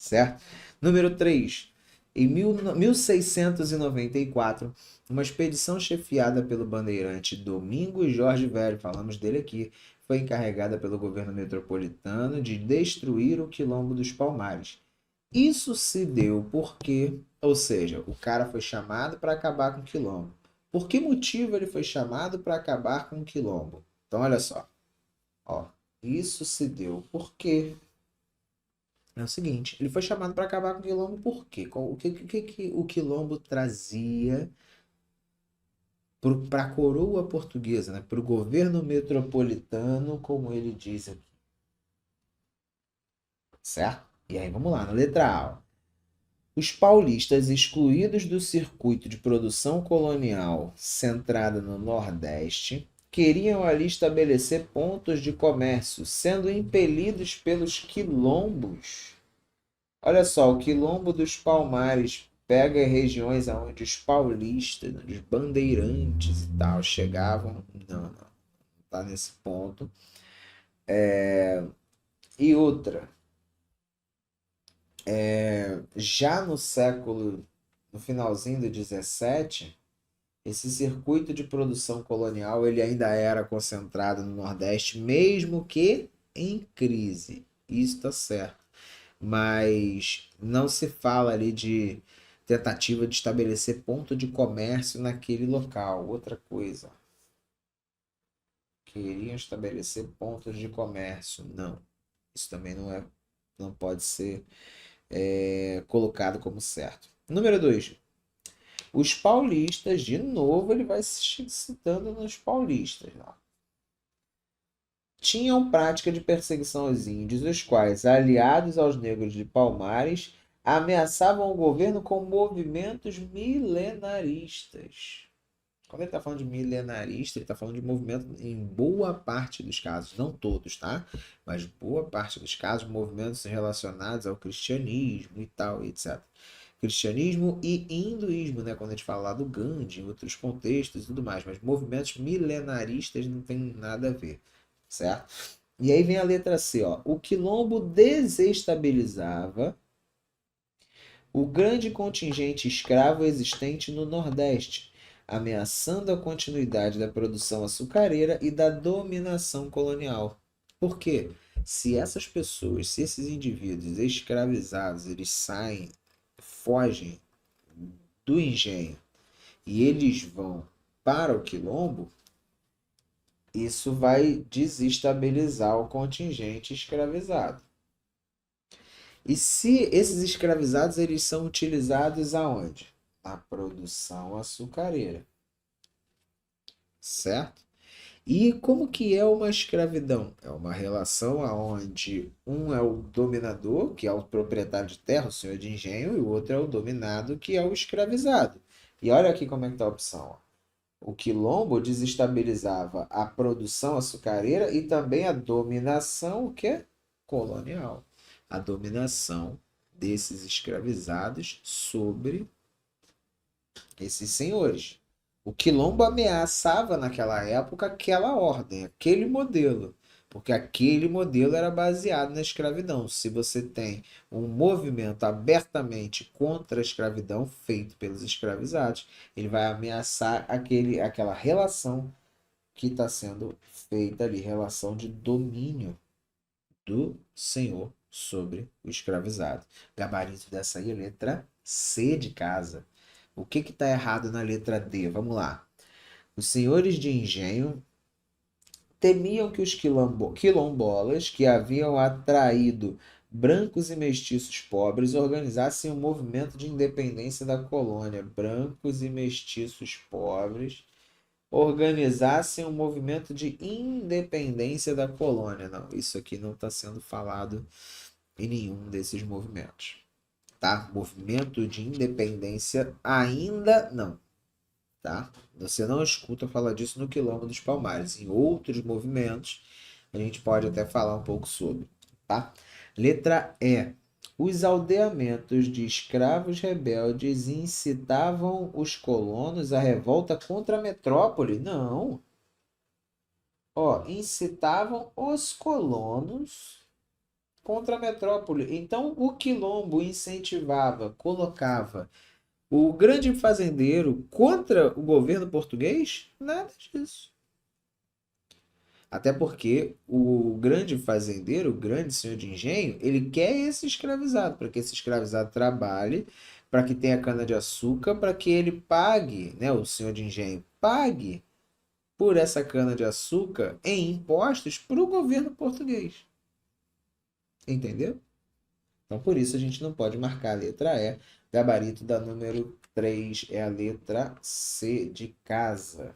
certo? Número 3. Em 1694, uma expedição chefiada pelo bandeirante Domingos Jorge Velho, falamos dele aqui, foi encarregada pelo governo metropolitano de destruir o Quilombo dos Palmares. Isso se deu porque, ou seja, o cara foi chamado para acabar com o Quilombo. Por que motivo ele foi chamado para acabar com o Quilombo? Então, olha só. Ó, isso se deu porque é o seguinte, ele foi chamado para acabar com o Quilombo por quê? O que o Quilombo trazia para a coroa portuguesa, né? Para o governo metropolitano, como ele diz aqui, certo? E aí vamos lá, na letra A. Ó. Os paulistas excluídos do circuito de produção colonial centrada no Nordeste queriam ali estabelecer pontos de comércio, sendo impelidos pelos quilombos. Olha só, o Quilombo dos Palmares pega regiões onde os paulistas, os bandeirantes e tal chegavam. Não, não, tá nesse ponto. E outra, já no finalzinho do 17, esse circuito de produção colonial ele ainda era concentrado no Nordeste, mesmo que em crise. Isso está certo. Mas não se fala ali de tentativa de estabelecer ponto de comércio naquele local. Outra coisa, queriam estabelecer pontos de comércio. Não, isso também não pode ser colocado como certo. Número 2. Os paulistas, de novo, ele vai se citando nos paulistas. Ó. Tinham prática de perseguição aos índios, os quais, aliados aos negros de Palmares, ameaçavam o governo com movimentos milenaristas. Quando ele está falando de milenarista, ele está falando de movimento, em boa parte dos casos, não todos, tá? Mas boa parte dos casos, movimentos relacionados ao cristianismo e tal, etc. Cristianismo e hinduísmo, né? Quando a gente fala lá do Gandhi, em outros contextos e tudo mais. Mas movimentos milenaristas não tem nada a ver, certo? E aí vem a letra C, ó. O quilombo desestabilizava o grande contingente escravo existente no Nordeste, ameaçando a continuidade da produção açucareira e da dominação colonial. Por quê? Se essas pessoas, se esses indivíduos escravizados, eles saem, fogem do engenho e eles vão para o quilombo, isso vai desestabilizar o contingente escravizado. E se esses escravizados eles são utilizados aonde? Na produção açucareira, certo? E como que é uma escravidão? É uma relação onde um é o dominador, que é o proprietário de terra, o senhor de engenho, e o outro é o dominado, que é o escravizado. E olha aqui como é que está a opção. Ó. O quilombo desestabilizava a produção açucareira e também a dominação o quê? Colonial. A dominação desses escravizados sobre esses senhores. O quilombo ameaçava naquela época aquela ordem, aquele modelo, porque aquele modelo era baseado na escravidão. Se você tem um movimento abertamente contra a escravidão feito pelos escravizados, ele vai ameaçar aquela relação que está sendo feita ali, relação de domínio do senhor sobre o escravizado. Gabarito dessa aí, letra C de casa. O que está errado na letra D? Vamos lá. Os senhores de engenho temiam que os quilombolas, que haviam atraído brancos e mestiços pobres, organizassem um movimento de independência da colônia. Brancos e mestiços pobres organizassem um movimento de independência da colônia. Não, isso aqui não está sendo falado em nenhum desses movimentos. Tá? Movimento de independência ainda não. Tá? Você não escuta falar disso no Quilombo dos Palmares. Em outros movimentos, a gente pode até falar um pouco sobre. Tá? Letra E. Os aldeamentos de escravos rebeldes incitavam os colonos à revolta contra a metrópole? Não. Ó, incitavam os colonos contra a metrópole. Então, o quilombo incentivava, colocava o grande fazendeiro contra o governo português? Nada disso. Até porque o grande fazendeiro, o grande senhor de engenho, ele quer esse escravizado, para que esse escravizado trabalhe, para que tenha cana-de-açúcar, para que ele pague, né, o senhor de engenho pague por essa cana-de-açúcar em impostos para o governo português. Entendeu? Então, por isso a gente não pode marcar a letra E. Gabarito da número 3 é a letra C de casa.